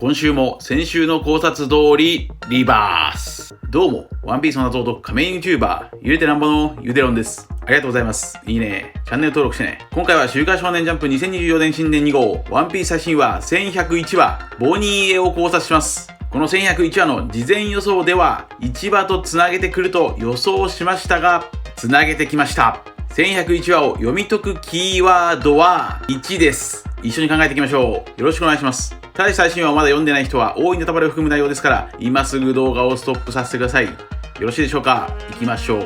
今週も先週の考察通りリバース。どうも、ワンピースの謎を解く仮面 YouTuber、ゆでてなんぼのゆでろんです。ありがとうございます。いいね。チャンネル登録してね。今回は週刊少年ジャンプ2024年新年2号、ワンピース最新話1101話、ボニーへを考察します。この1101話の事前予想では、1話とつなげてくると予想しましたが、つなげてきました。1101話を読み解くキーワードは1です。一緒に考えていきましょう。よろしくお願いします。ただし最新話をまだ読んでない人は大いにネタバレを含む内容ですから、今すぐ動画をストップさせてください。よろしいでしょうか。行きましょう。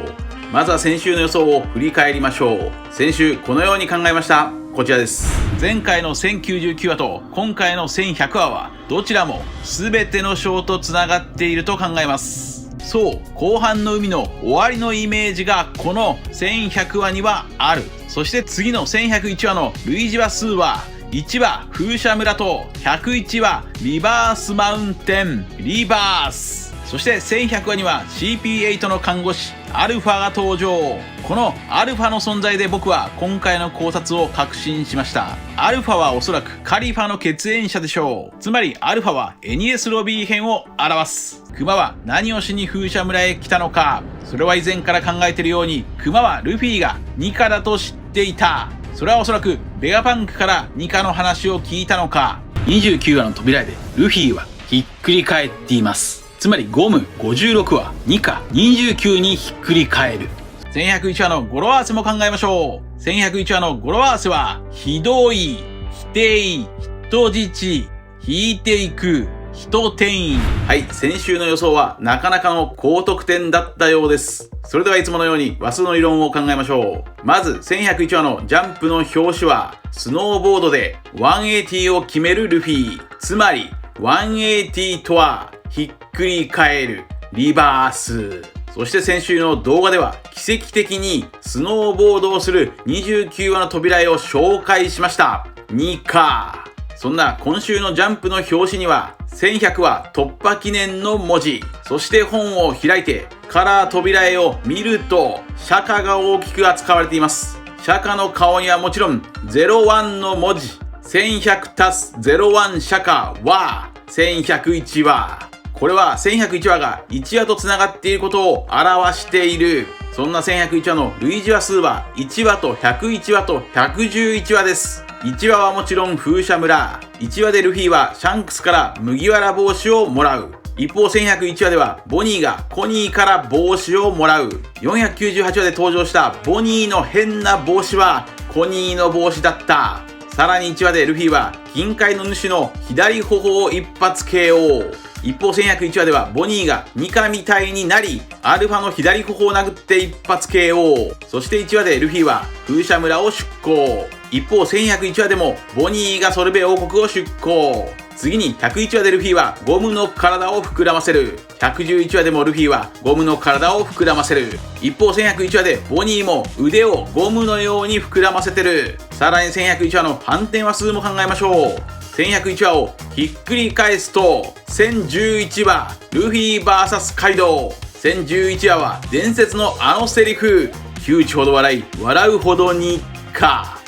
まずは先週の予想を振り返りましょう。先週このように考えました。こちらです。前回の1099話と今回の1100話はどちらも全ての章とつながっていると考えます。そう、後半の海の終わりのイメージがこの1100話にはある。そして次の1101話の類似話数は1話風車村と101話リバースマウンテンリバース。そして1100話には CP8 の看護師アルファが登場。このアルファの存在で僕は今回の考察を確信しました。アルファはおそらくカリファの血縁者でしょう。つまりアルファはエニエスロビー編を表す。クマは何をしに風車村へ来たのか。それは以前から考えているように、クマはルフィがニカだと知っていた。それはおそらくベガパンクからニカの話を聞いたのか。29話の扉でルフィはひっくり返っています。つまりゴム56話、ニカ29にひっくり返る。1101話の語呂合わせも考えましょう。1101話の語呂合わせはひどい、否定、人質、引いていく、人転移。はい、先週の予想はなかなかの高得点だったようです。それではいつものように話数の理論を考えましょう。まず1101話のジャンプの表紙はスノーボードで180を決めるルフィ。つまり180とはひっくり返る、リバース。そして先週の動画では奇跡的にスノーボードをする29話の扉絵を紹介しました。ニカ。そんな今週のジャンプの表紙には1100話突破記念の文字、そして本を開いてカラー扉絵を見ると釈迦が大きく扱われています。釈迦の顔にはもちろん01の文字、1100足す01釈迦は1101話。これは1101話が1話とつながっていることを表している。そんな1101話の類似話数は1話と101話と111話です。1話はもちろん風車村。1話でルフィはシャンクスから麦わら帽子をもらう。一方1101話ではボニーがコニーから帽子をもらう。498話で登場したボニーの変な帽子はコニーの帽子だった。さらに1話でルフィは金塊の主の左頬を一発 KO。一方1101話ではボニーがニカみたいになりアルファの左頬を殴って一発 KO。そして1話でルフィは風車村を出港。一方1101話でもボニーがソルベ王国を出港。次に101話でルフィはゴムの体を膨らませる。111話でもルフィはゴムの体を膨らませる。一方1101話でボニーも腕をゴムのように膨らませてる。さらに1101話の反転話数も考えましょう。1101話をひっくり返すと1011話ルフィ VS カイドウ。1011話は伝説のあのセリフ、9値ほど笑い笑うほどニカ。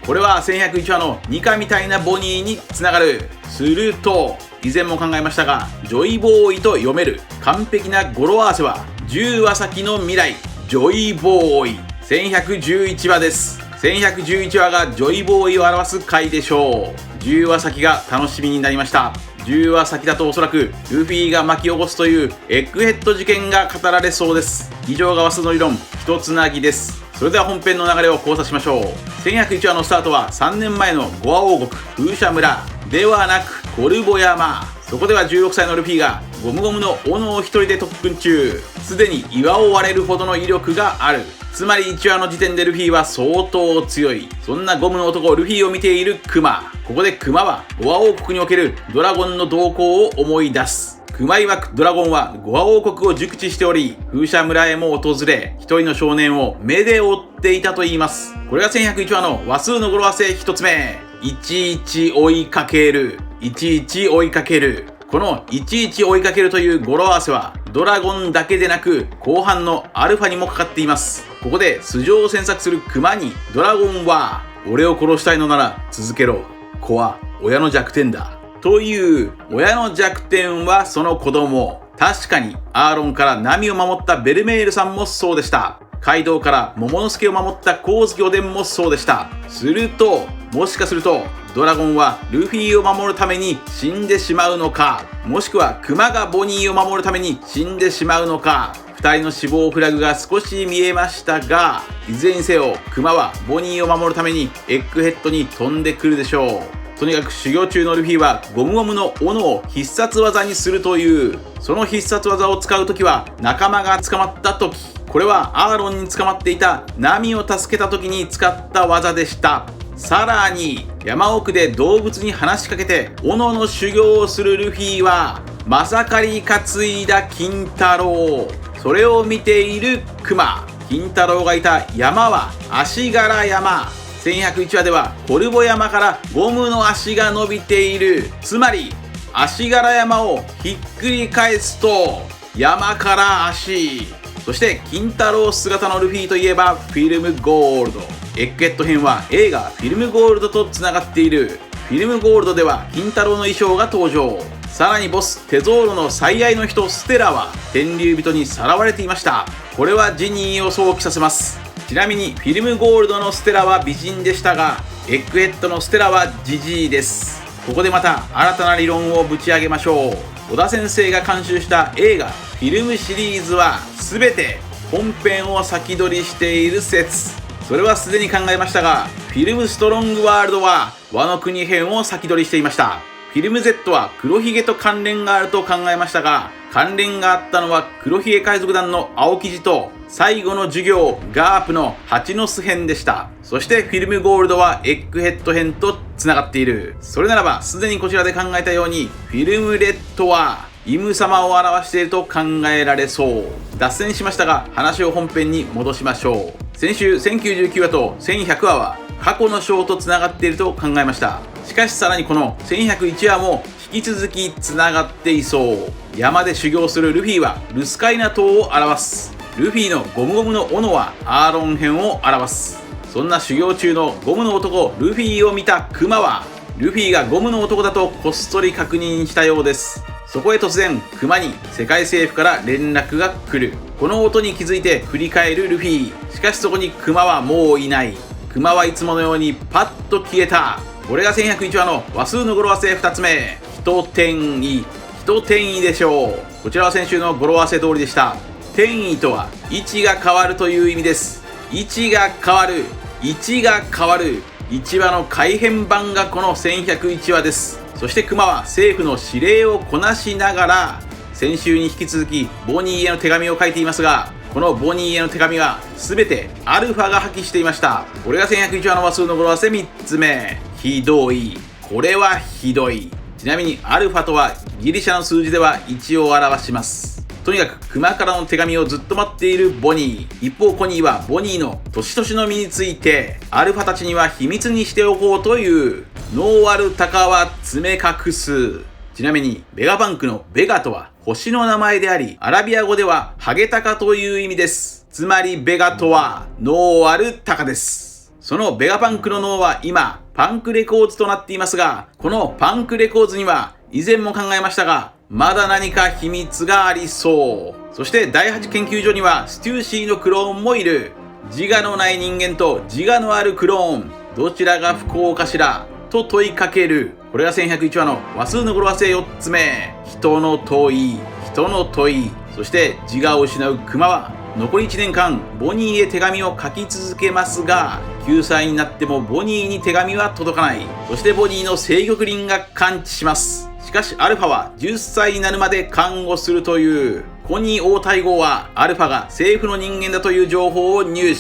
これは1101話のニカみたいなボニーにつながる。すると以前も考えましたがジョイボーイと読める完璧な語呂合わせは10話先の未来ジョイボーイ。1111話です。1111話がジョイボーイを表す回でしょう。10話先が楽しみになりました。10話先だとおそらくルフィが巻き起こすというエッグヘッド事件が語られそうです。以上が話数の理論一つなぎです。それでは本編の流れを考察しましょう。1101話のスタートは3年前のゴア王国風車村ではなくコルボ山。そこでは16歳のルフィがゴムゴムの斧を一人で特訓中。すでに岩を割れるほどの威力がある。つまり1話の時点でルフィは相当強い。そんなゴムの男ルフィを見ているクマ。ここでクマはゴア王国におけるドラゴンの動向を思い出す。クマ曰くドラゴンはゴア王国を熟知しており風車村へも訪れ一人の少年を目で追っていたと言います。これが1101話の話数の語呂合わせ一つ目。11追いかける。11追いかける。この11追いかけるという語呂合わせはドラゴンだけでなく後半のアルファにもかかっています。ここで素性を詮索するクマにドラゴンは俺を殺したいのなら続けろ。子は親の弱点だ。という親の弱点はその子供。確かにアーロンからナミを守ったベルメールさんもそうでした。カイドウから桃之助を守った光月おでんもそうでした。すると、もしかするとドラゴンはルフィを守るために死んでしまうのか、もしくはクマがボニーを守るために死んでしまうのか、2人の死亡フラグが少し見えましたが、いずれにせよクマはボニーを守るためにエッグヘッドに飛んでくるでしょう。とにかく修行中のルフィはゴムゴムの斧を必殺技にするという、その必殺技を使うときは仲間が捕まったとき、これはアーロンに捕まっていたナミを助けたときに使った技でした。さらに山奥で動物に話しかけて斧の修行をするルフィはまさかり担いだ金太郎。それを見ているクマ。金太郎がいた山は足柄山。1101話ではコルボ山からゴムの足が伸びている。つまり足柄山をひっくり返すと山から足。そして金太郎姿のルフィといえばフィルムゴールド。エッグヘッド編は映画フィルムゴールドとつながっている。フィルムゴールドでは金太郎の衣装が登場。さらにボステゾーロの最愛の人ステラは天竜人にさらわれていました。これはジニーを想起させます。ちなみにフィルムゴールドのステラは美人でしたが、エッグヘッドのステラはジジイです。ここでまた新たな理論をぶち上げましょう。小田先生が監修した映画フィルムシリーズは全て本編を先取りしている説。それはすでに考えましたが、フィルムストロングワールドはワノ国編を先取りしていました。フィルム Z は黒ひげと関連があると考えましたが、関連があったのは黒ひげ海賊団の青生地と最後の授業ガープの蜂の巣編でした。そしてフィルムゴールドはエッグヘッド編とつながっている。それならばすでにこちらで考えたようにフィルムレッドはイム様を表していると考えられそう。脱線しましたが話を本編に戻しましょう。先週1099話と1100話は過去の章とつながっていると考えました。しかしさらにこの1101話も引き続きつながっていそう。山で修行するルフィはルスカイナ島を表す。ルフィのゴムゴムの斧はアーロン編を表す。そんな修行中のゴムの男ルフィを見たクマはルフィがゴムの男だとこっそり確認したようです。そこへ突然クマに世界政府から連絡が来る。この音に気づいて振り返るルフィ。しかしそこにクマはもういない。クマはいつものようにパッと消えた。これが1101話の話数の語呂合わせ2つ目。一転移。一転移でしょう。こちらは先週の語呂合わせ通りでした。転移とは位置が変わるという意味です。位置が変わる。位置が変わる。1話の改編版がこの1101話です。そしてクマは政府の指令をこなしながら先週に引き続きボニーへの手紙を書いていますが、このボニーへの手紙は全てアルファが破棄していました。これが1101話の話数の語呂合わせ3つ目。ひどい。これはひどい。ちなみにアルファとはギリシャの数字では1を表します。とにかくクマからの手紙をずっと待っているボニー。一方コニーはボニーの年々の身についてアルファたちには秘密にしておこうというノーアルタカは詰め隠す。ちなみにベガバンクのベガとは星の名前であり、アラビア語ではハゲタカという意味です。つまりベガとはノーアルタカです。そのベガパンクの脳は今パンクレコーズとなっていますが、このパンクレコーズには以前も考えましたがまだ何か秘密がありそう。そして第8研究所にはステューシーのクローンもいる。自我のない人間と自我のあるクローン、どちらが不幸かしらと問いかける。これが1101話の話数の語呂合わせ4つ目。人の問い。人の問い。そして自我を失うクマは残り1年間ボニーへ手紙を書き続けますが、9歳になってもボニーに手紙は届かない。そしてボニーの制御輪が感知します。しかしアルファは10歳になるまで看護するという。コニー王太后はアルファが政府の人間だという情報を入手。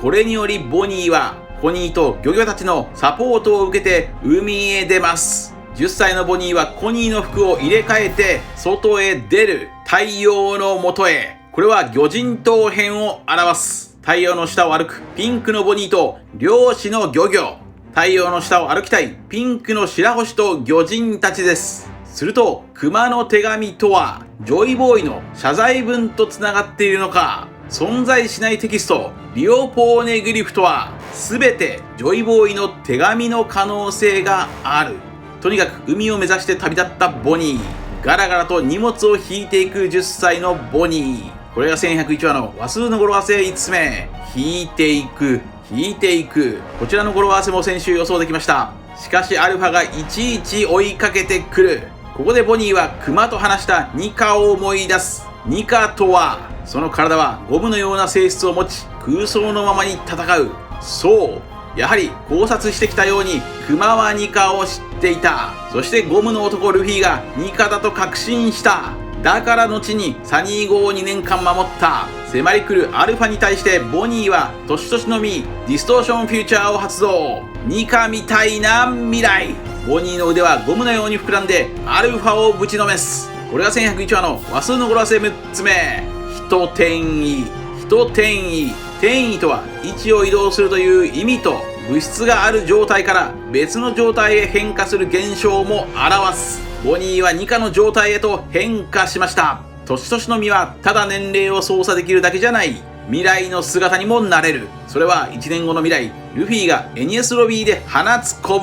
これによりボニーはコニーと漁業たちのサポートを受けて海へ出ます。10歳のボニーはコニーの服を入れ替えて外へ出る。太陽の元へ。これは魚人島編を表す。太陽の下を歩くピンクのボニーと漁師の漁業。太陽の下を歩きたいピンクの白星と魚人たちです。すると熊の手紙とはジョイボーイの謝罪文とつながっているのか。存在しないテキストリオポーネグリフとは全てジョイボーイの手紙の可能性がある。とにかく海を目指して旅立ったボニー。ガラガラと荷物を引いていく10歳のボニー。これが1101話の話数の語呂合わせ5つ目。引いていく。こちらの語呂合わせも先週予想できました。しかしアルファがいちいち追いかけてくる。ここでボニーはクマと話したニカを思い出す。ニカとは、その体はゴムのような性質を持ち、空想のままに戦う。そう、やはり考察してきたようにクマはニカを知っていた。そしてゴムの男ルフィがニカだと確信した。だから後にサニー号を2年間守った。迫り来るアルファに対してボニーは年々のみディストーションフューチャーを発動。ニカみたいな未来。ボニーの腕はゴムのように膨らんでアルファをぶちのめす。これが1101話の話数の語呂合わせ6つ目。一転移。転移とは位置を移動するという意味と、物質がある状態から別の状態へ変化する現象も表す。ボニーはニカの状態へと変化しました。年々の実はただ年齢を操作できるだけじゃない。未来の姿にもなれる。それは1年後の未来、ルフィがエニエスロビーで放つ拳、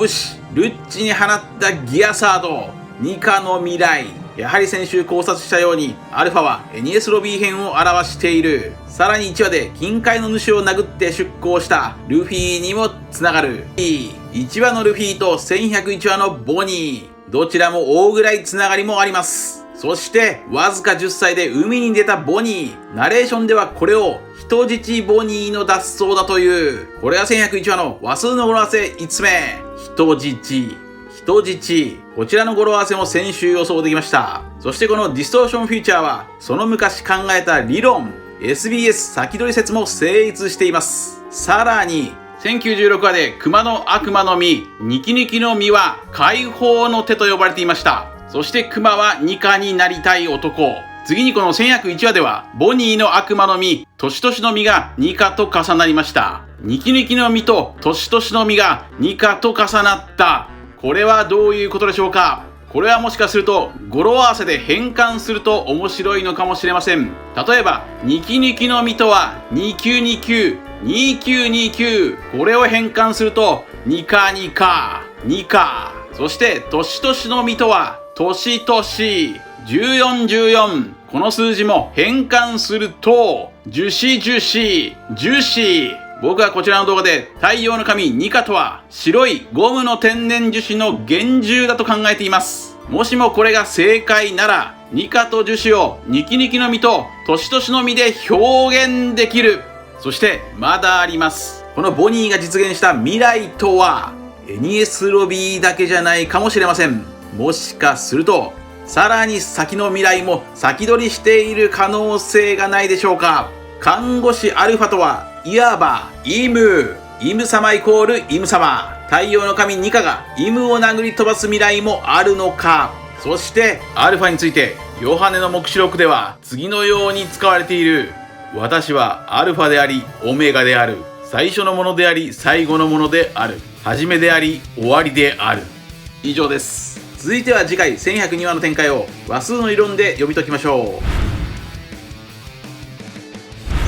ルッチに放ったギアサード、ニカの未来。やはり先週考察したようにアルファはエニエスロビー編を表している。さらに1話で金塊の主を殴って出航したルフィにもつながる。1話のルフィと1101話のボニー、どちらも大ぐらいつながりもあります。そしてわずか10歳で海に出たボニー。ナレーションではこれを人質ボニーの脱走だという。これが1101話の話数の語呂合わせ5つ目。人質。こちらの語呂合わせも先週予想できました。そしてこのディストーションフューチャーはその昔考えた理論 SBS 先取り説も成立しています。さらに1096話で熊の悪魔の実、ニキニキの実は解放の手と呼ばれていました。そして熊はニカになりたい男。次にこの1101話ではボニーの悪魔の実、年々の実がニカと重なりました。ニキニキの実と年々の実がニカと重なった。これはどういうことでしょうか。これはもしかすると語呂合わせで変換すると面白いのかもしれません。例えばニキニキの実とは2929、これを変換するとニカ。そして年々の実とは年々1414、この数字も変換すると樹脂。僕はこちらの動画で太陽の神ニカとは白いゴムの天然樹脂の幻獣だと考えています。もしもこれが正解ならニカと樹脂をニキニキの実と年々の実で表現できる。そしてまだあります。このボニーが実現した未来とはエニエスロビーだけじゃないかもしれません。もしかするとさらに先の未来も先取りしている可能性がないでしょうか。看護師アルファとはいわばイム様イコールイム様。太陽の神ニカがイムを殴り飛ばす未来もあるのか。そしてアルファについてヨハネの黙示録では次のように使われている。私はアルファでありオメガである。最初のものであり最後のものである。始めであり終わりである。以上です。続いては次回1102話の展開を話数の理論で読み解きましょう。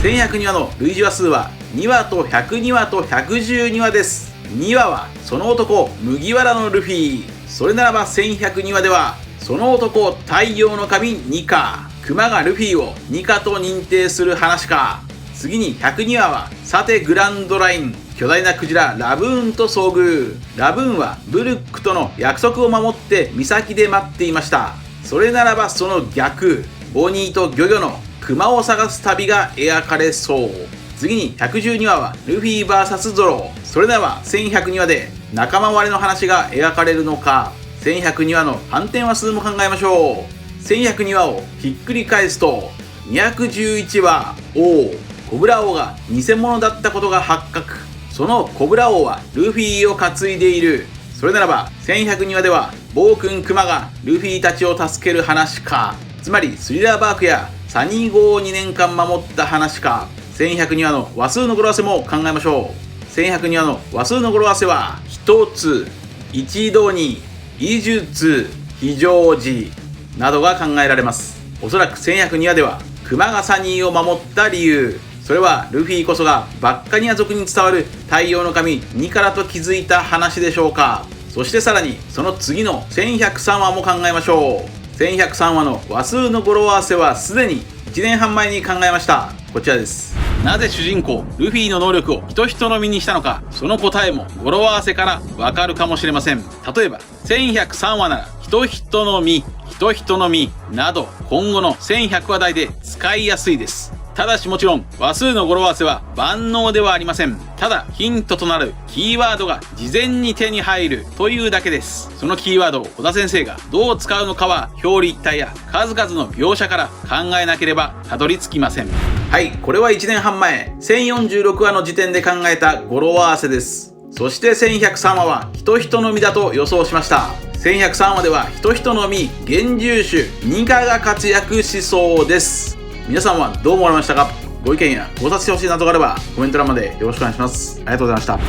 1102話の類似話数は2話と102話と112話です。2話はその男麦わらのルフィ。それならば1102話ではその男太陽の神ニカ。熊がルフィをニカと認定する話か。次に102話はさてグランドライン。巨大なクジララブーンと遭遇。ラブーンはブルックとの約束を守って岬で待っていました。それならばその逆、ボニーとギョギョの熊を探す旅が描かれそう。次に112話はルフィ VS ゾロ。それならば1102話で仲間割れの話が描かれるのか。1102話の反転話数も考えましょう。1102話をひっくり返すと211話王コブラ王が偽物だったことが発覚。そのコブラ王はルフィを担いでいる。それならば1102話では暴君クマがルフィたちを助ける話か。つまりスリラーバークやサニー号を2年間守った話か。1102話の話数の語呂合わせも考えましょう。1102話の話数の語呂合わせは一つ、一度に、医術、非常時などが考えられます。おそらく1102話ではクマがサニーを守った理由、それはルフィこそがバッカニア族に伝わる太陽の神ニカラと気づいた話でしょうか。そしてさらにその次の1103話も考えましょう。1103話の話数の語呂合わせはすでに1年半前に考えました。こちらです。なぜ主人公ルフィの能力を人人のみにしたのか、その答えも語呂合わせからわかるかもしれません。例えば1103話なら人人のみ、人人のみなど今後の1100話題で使いやすいです。ただしもちろん話数の語呂合わせは万能ではありません。ただヒントとなるキーワードが事前に手に入るというだけです。そのキーワードを小田先生がどう使うのかは表裏一体や数々の描写から考えなければたどり着きません。はい、これは1年半前1046話の時点で考えた語呂合わせです。そして1103話は人人のみだと予想しました。1103話では人人のみ、幻獣種ニカが活躍しそうです。皆さんはどう思われましたか？ご意見や考察してほしいなどがあればコメント欄までよろしくお願いします。ありがとうございました。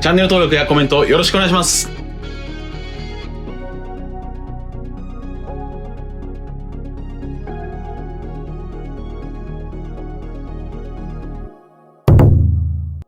チャンネル登録やコメントよろしくお願いします。